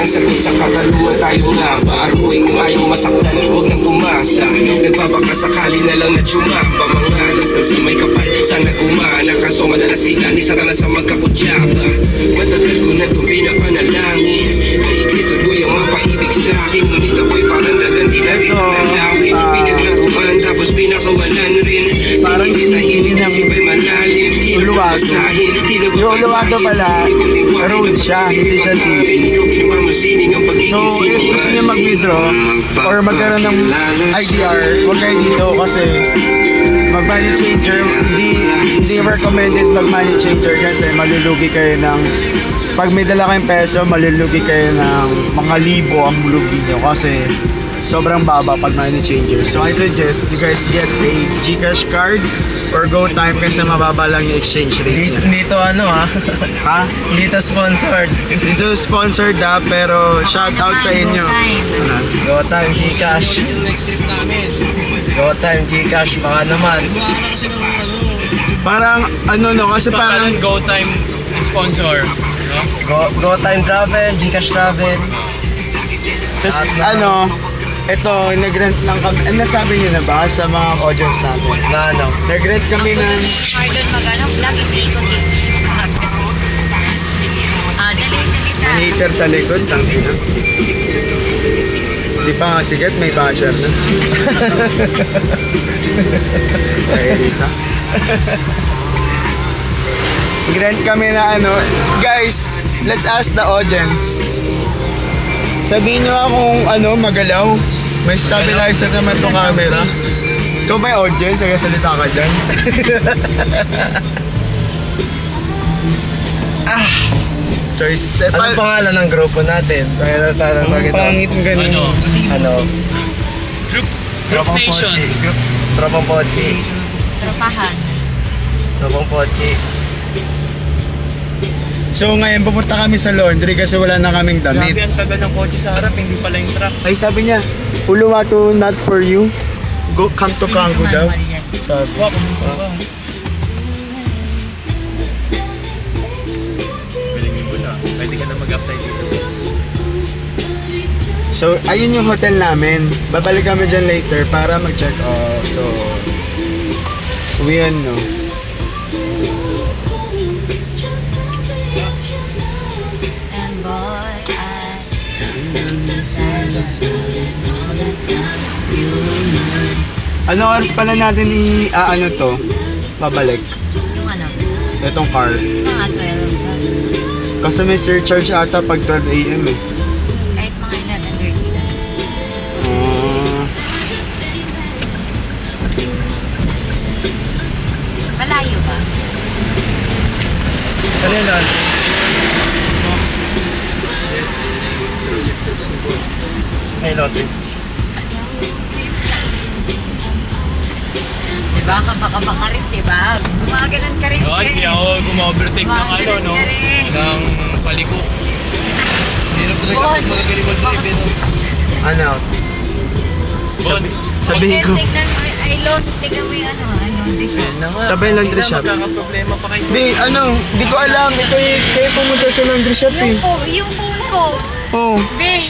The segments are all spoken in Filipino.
ng sagot sa katanungan tayo nga ba? Aruin kung ayaw masaktan, huwag nang umasa. Nagbabaka sakali na lang na tsumamba. Mga dasal sa may kapal, sana gumana. Kaso madalas sila, isa ka na sa magkakudyaba. Matagal ko na itong pinapanalangin, maiglit tuloy ang mapaibig sa'kin. Ngunit ako'y parang dagan, di na rin nanalawin. Pinaglaruan, tapos pinakawalan rin. Parang hindi na sibay malalim. Uluwado. Yung Uluwado pala, road siya, hindi siya city. So, if gusto niya mag-withdraw or magkaroon ng IDR, huwag kayo dito kasi mag-money changer, hindi recommended mag-money changer kasi malulugi kayo ng, pag may dala kayong peso, malulugi kayo ng mga libo ang lugi nyo kasi sobrang baba pag money changer. So I suggest you guys get a GCash card or GoTyme kasi mababa lang yung exchange rate niya. Dito ano Ha? Dito sponsored. Dito sponsored pero shout out sa inyo. GoTyme GCash. GoTyme GCash baka naman. Parang ano no, kasi parang GoTyme sponsor. GoTyme Travel, GCash Travel. tapos ano, ito, nag-rent lang kami. Ano nasabi niyo na ba sa mga audience natin? Na ano? Nag-rent kami ng Pardon, mag-ano, vlog, hindi ko dali. hater sa likod. Tangin na. Di pa nga sigat, may basher na. Nairita. Nag-rent kami na ano. Guys, let's ask the audience. Sabihin nyo nga kung ano, magalaw. May stabilizer naman itong camera. Ikaw ba yung audience? Nagsasalita ka dyan. Sorry, Anong pangalan ng grupo natin? Kaya ang pangit ng ganun. Ano? Group Tropang Nation. Pochi. Tropang Pochi. Tropahan. Tropang Pochi. So ngayon pupunta kami sa laundry kasi wala na kaming Grabe, damit. ang tagal ng kotse sa harap, hindi pala yung truck. Ay sabi niya, Uluwatu not for you. Go come to Kanggo daw. Sabi. Wow. Galing mo na. Pwede ka na mag-apply dito. So ayun yung hotel namin. Babalik kami dyan later para mag-check out. So uwihan no. And boy, Ano oras pala natin ano to? Babalik. yung ano, Itong car. mga 12. Kasi may surcharge ata pag 12 AM eh. Kahit mga 11:30 na. Malayo ba? Saan yun lang? May lottery. Diba? Kabaka rin, diba? Gumaganan ka rin. Oh, hindi ako gumovertake ng ano, no? Ng palikot. Hirap talaga Bon. ako magaling mag-drive, no? Ano? Bon. Sabihin ko. Tignan mo, ay, Lord, tignan mo yung ano, laundry shop. Yan na nga. Sabay laundry Hindi na, shop. magkakaproblema pa kayo. Di, ano, di ko alam. Ito kayo pumunta sa laundry shop eh. Yung phone ko. Oh. Be,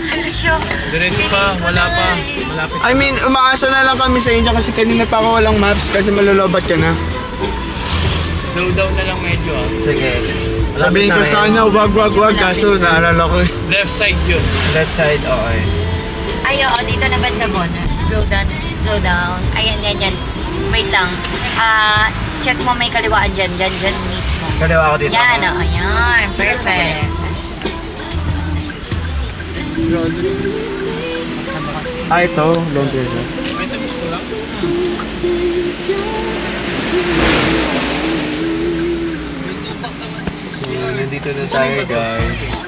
ano siya? Diretso pa, wala pa. Malapit. I mean, umaasa na lang kami sa inyo kasi kanina pa ako walang maps kasi malolobat ka na. Slow down na lang medyo, ah. Sige. Sabihin ko Malapit na sana, wag, kaso naalala ko. Left side yun. rin. Left side, okay. Ay, oo, dito na banda mo. Slow down, slow down. Ayan, yan. Wait lang. Check mo may kaliwaan dyan mismo. Kaliwa ako dito. Yan, oo, yan. Perfect. Ito, laundry shop. So, nandito na tayo guys.